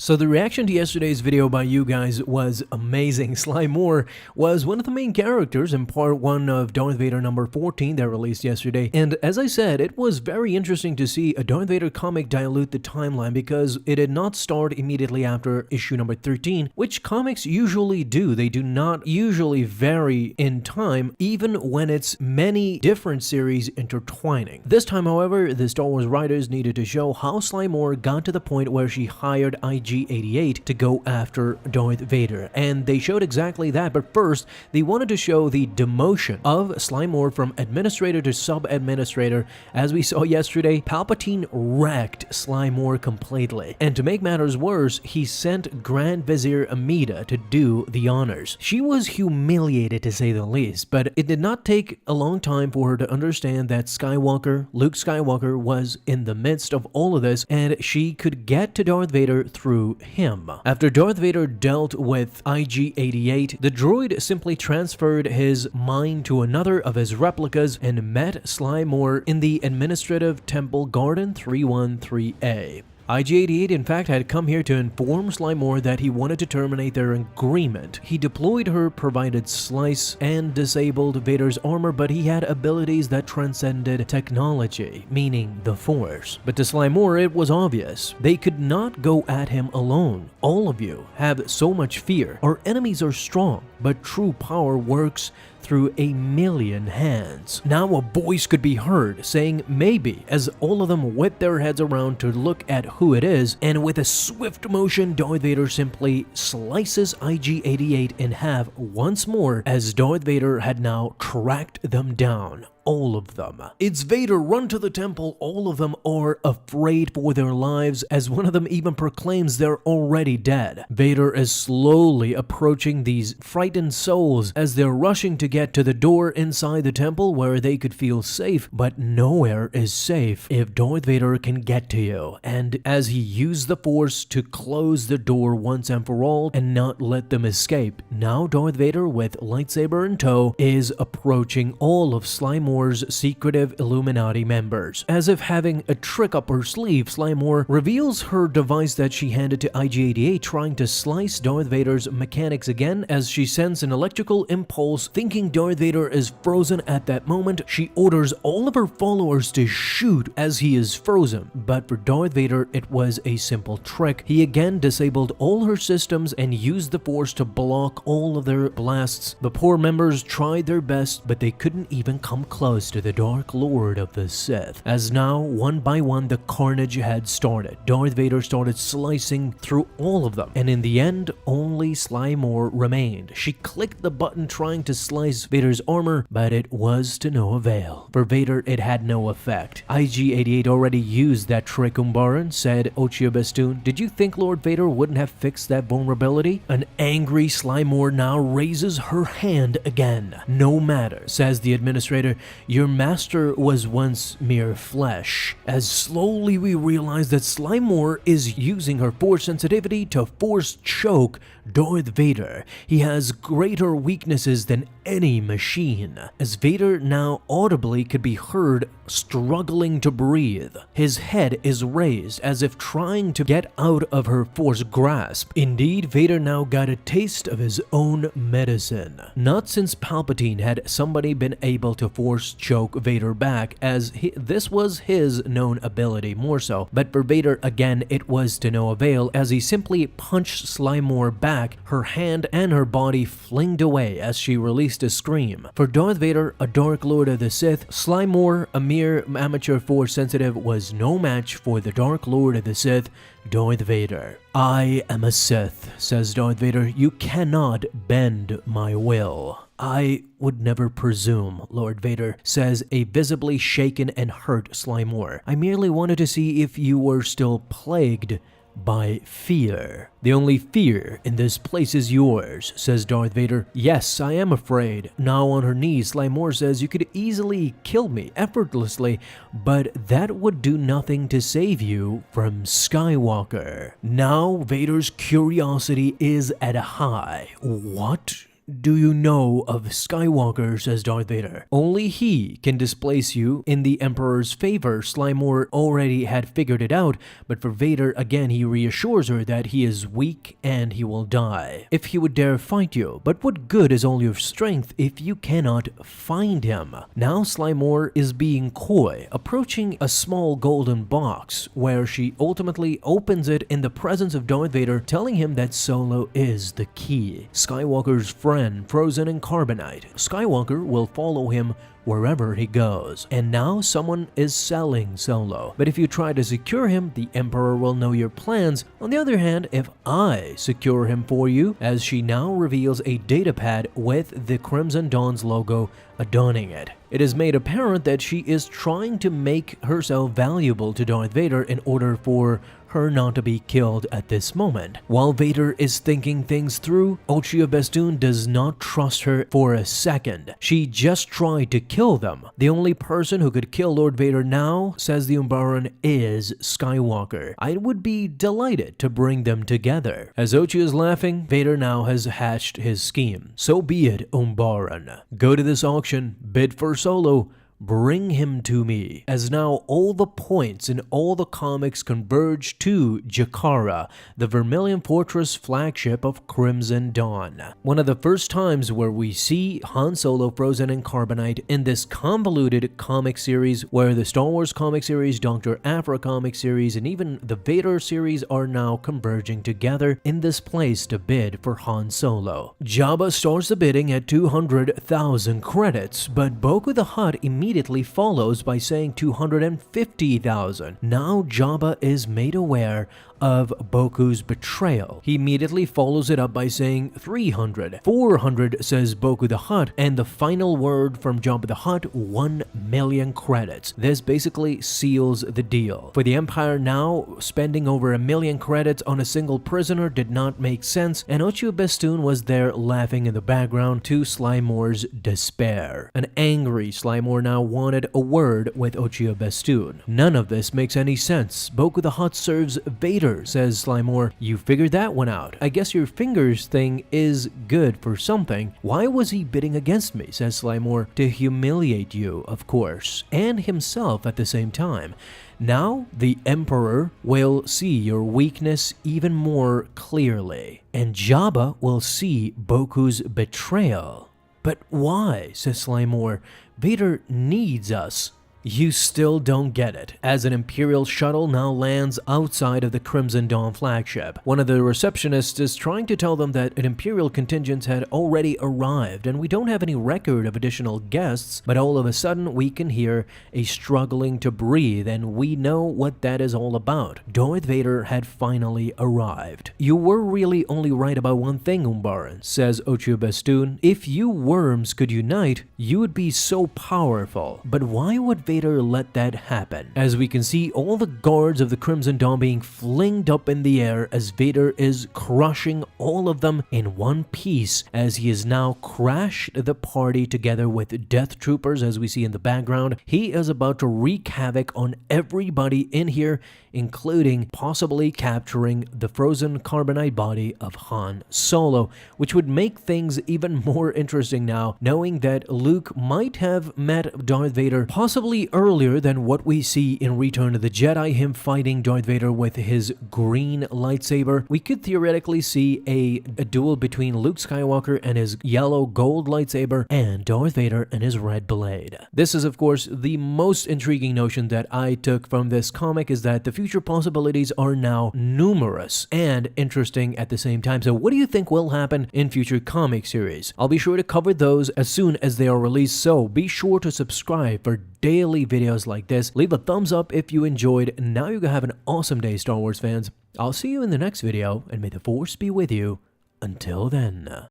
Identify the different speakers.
Speaker 1: So the reaction to yesterday's video by you guys was amazing. Sly Moore was one of the main characters in part 1 of Darth Vader number 14 that released yesterday. And as I said, it was very interesting to see a Darth Vader comic dilute the timeline because it did not start immediately after issue number 13, which comics usually do. They do not usually vary in time, even when it's many different series intertwining. This time, however, the Star Wars writers needed to show how Sly Moore got to the point where she hired IG-88 to go after Darth Vader, and they showed exactly that. But first, they wanted to show the demotion of Sly Moore from administrator to sub-administrator. As we saw yesterday, Palpatine wrecked Sly Moore completely, and to make matters worse, he sent Grand Vizier Amida to do the honors. She was humiliated, to say the least, but it did not take a long time for her to understand that Luke Skywalker, was in the midst of all of this, and she could get to Darth Vader through him. After Darth Vader dealt with IG-88, the droid simply transferred his mind to another of his replicas and met Sly Moore in the Administrative Temple Garden 313A. IG-88 in fact had come here to inform Sly Moore that he wanted to terminate their agreement. He deployed her provided slice and disabled Vader's armor, but he had abilities that transcended technology, meaning the Force. But to Sly Moore, it was obvious. They could not go at him alone. All of you have so much fear. Our enemies are strong, but true power works through a million hands. Now a voice could be heard saying maybe, as all of them whip their heads around to look at who it is, and with a swift motion, Darth Vader simply slices IG-88 in half once more, as Darth Vader had now tracked them down. All of them. It's Vader, run to the temple. All of them are afraid for their lives, as one of them even proclaims they're already dead. Vader is slowly approaching these frightened souls as they're rushing to get to the door inside the temple where they could feel safe, but nowhere is safe if Darth Vader can get to you. And as he used the Force to close the door once and for all and not let them escape, now Darth Vader, with lightsaber in tow, is approaching all of Sly Moore's secretive Illuminati members. As if having a trick up her sleeve, Sly Moore reveals her device that she handed to IG-88, trying to slice Darth Vader's mechanics again. As she sends an electrical impulse, thinking Darth Vader is frozen at that moment, she orders all of her followers to shoot as he is frozen. But for Darth Vader, it was a simple trick. He again disabled all her systems and used the Force to block all of their blasts. The poor members tried their best, but they couldn't even come close to the Dark Lord of the Sith. As now, one by one, the carnage had started. Darth Vader started slicing through all of them, and in the end, only Sly Moore remained. She clicked the button trying to slice Vader's armor, but it was to no avail. For Vader, it had no effect. IG-88 already used that trick, Umbaran, said Ochia Bestoon. Did you think Lord Vader wouldn't have fixed that vulnerability? An angry Sly Moore now raises her hand again. No matter, says the administrator, your master was once mere flesh. As slowly we realize that Sly Moore is using her Force sensitivity to force choke Darth Vader. He has greater weaknesses than any machine, as Vader now audibly could be heard struggling to breathe. His head is raised as if trying to get out of her Force grasp. Indeed, Vader now got a taste of his own medicine. Not since Palpatine had somebody been able to Force choke Vader back, as this was his known ability more so. But for Vader, again, it was to no avail, as he simply punched Sly Moore back, her hand and her body flinged away as she released a scream. For Darth Vader, a Dark Lord of the Sith, Sly Moore, a mere amateur Force sensitive, was no match for the Dark Lord of the Sith, Darth Vader. I am a Sith, says Darth Vader. You cannot bend my will. I would never presume, Lord Vader, says a visibly shaken and hurt Sly Moore. I merely wanted to see if you were still plagued by fear. The only fear in this place is yours, says Darth Vader. Yes, I am afraid. Now on her knees, Sly Moore says, you could easily kill me effortlessly, but that would do nothing to save you from Skywalker. Now Vader's curiosity is at a high. What do you know of Skywalker, says Darth Vader. Only he can displace you in the Emperor's favor. Sly Moore already had figured it out, but for Vader, again, he reassures her that he is weak and he will die if he would dare fight you. But what good is all your strength if you cannot find him? Now Sly Moore is being coy, approaching a small golden box where she ultimately opens it in the presence of Darth Vader, telling him that Solo is the key, Skywalker's friend, frozen in carbonite. Skywalker will follow him wherever he goes. And now someone is selling Solo. But if you try to secure him, the Emperor will know your plans. On the other hand, if I secure him for you, as she now reveals a datapad with the Crimson Dawn's logo adorning it. It is made apparent that she is trying to make herself valuable to Darth Vader in order for her not to be killed at this moment. While Vader is thinking things through, Ochia Bestoon does not trust her for a second. She just tried to kill them. The only person who could kill Lord Vader now, says the Umbaran, is Skywalker. I would be delighted to bring them together. As Ochia is laughing, Vader now has hatched his scheme. So be it, Umbaran. Go to this auction, bid for Solo, bring him to me. As now all the points in all the comics converge to Jakara, the Vermilion Fortress flagship of Crimson Dawn. One of the first times where we see Han Solo frozen in carbonite in this convoluted comic series, where the Star Wars comic series, Dr. Aphra comic series, and even the Vader series are now converging together in this place to bid for Han Solo. Jabba starts the bidding at 200,000 credits, but Boku the Hutt immediately follows by saying 250,000. Now Jabba is made aware of Boku's betrayal. He immediately follows it up by saying 300. 400, says Boku the Hutt, and the final word from Jabba the Hutt, 1 million credits. This basically seals the deal. For the Empire now, spending over 1 million credits on a single prisoner did not make sense, and Ochia Bestoon was there laughing in the background to Sly Moore's despair. An angry Sly Moore now wanted a word with Ochia Bestoon. None of this makes any sense. Boku the Hutt serves Vader, says Sly Moore. You figured that one out. I guess your fingers thing is good for something. Why was he bidding against me, says Sly Moore. To humiliate you, of course, and himself at the same time. Now, the Emperor will see your weakness even more clearly, and Jabba will see Boku's betrayal. But why, says Sly Moore. Vader needs us. You still don't get it, as an Imperial shuttle now lands outside of the Crimson Dawn flagship. One of the receptionists is trying to tell them that an Imperial contingent had already arrived, and we don't have any record of additional guests, but all of a sudden we can hear a struggling to breathe, and we know what that is all about. Darth Vader had finally arrived. You were really only right about one thing, Umbaran, says Ochia Bestoon. If you worms could unite, you would be so powerful. But why would Vader let that happen? As we can see all the guards of the Crimson Dawn being flinged up in the air as Vader is crushing all of them in one piece, as he has now crashed the party together with Death Troopers, as we see in the background. He is about to wreak havoc on everybody in here, including possibly capturing the frozen carbonite body of Han Solo, which would make things even more interesting now, knowing that Luke might have met Darth Vader possibly earlier than what we see in Return of the Jedi, him fighting Darth Vader with his green lightsaber. We could theoretically see a duel between Luke Skywalker and his yellow gold lightsaber and Darth Vader and his red blade. This is, of course, the most intriguing notion that I took from this comic, is that the future possibilities are now numerous and interesting at the same time. So what do you think will happen in future comic series? I'll be sure to cover those as soon as they are released, so be sure to subscribe for daily videos like this. Leave a thumbs up if you enjoyed. Now you have an awesome day, Star Wars fans. I'll see you in the next video, and may the Force be with you. Until then.